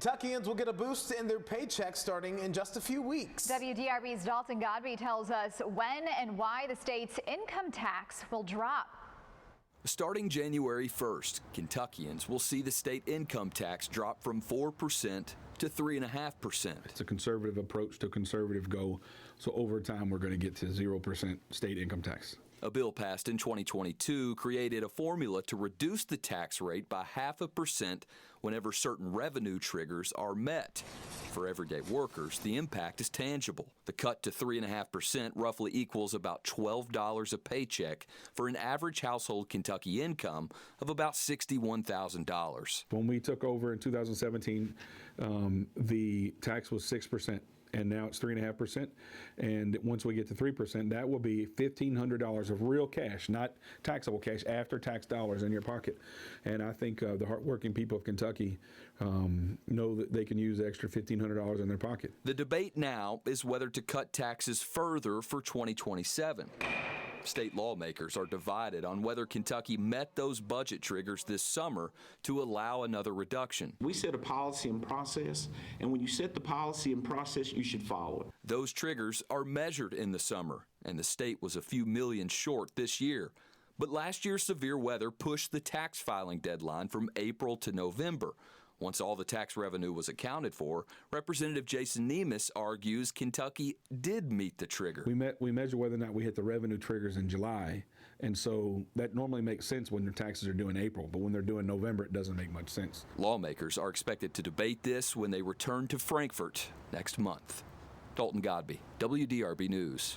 Kentuckians will get a boost in their paychecks starting in just a few weeks. WDRB's Dalton Godby tells us when and why the state's income tax will drop. Starting January 1st, Kentuckians will see the state income tax drop from 4% to 3.5%. It's a conservative approach to a conservative goal, so over time we're going to get to 0% state income tax. A bill passed in 2022 created a formula to reduce the tax rate by 0.5% whenever certain revenue triggers are met. For everyday workers, the impact is tangible. The cut to 3.5% roughly equals about $12 a paycheck for an average household Kentucky income of about $61,000. When we took over in 2017, the tax was 6%. And now it's 3.5%. And once we get to 3%, that will be $1,500 of real cash, not taxable cash, after tax dollars in your pocket. And I think the hardworking people of Kentucky know that they can use the extra $1,500 in their pocket. The debate now is whether to cut taxes further for 2027. State lawmakers are divided on whether Kentucky met those budget triggers this summer to allow another reduction. We set a policy and process, and when you set the policy and process, you should follow it. Those triggers are measured in the summer, and the state was a few million short this year. But last year's severe weather pushed the tax filing deadline from April to November. Once all the tax revenue was accounted for, Representative Jason Nemes argues Kentucky did meet the trigger. We measure whether or not we hit the revenue triggers in July, and so that normally makes sense when their taxes are due in April, but when they're due in November, it doesn't make much sense. Lawmakers are expected to debate this when they return to Frankfort next month. Dalton Godby, WDRB News.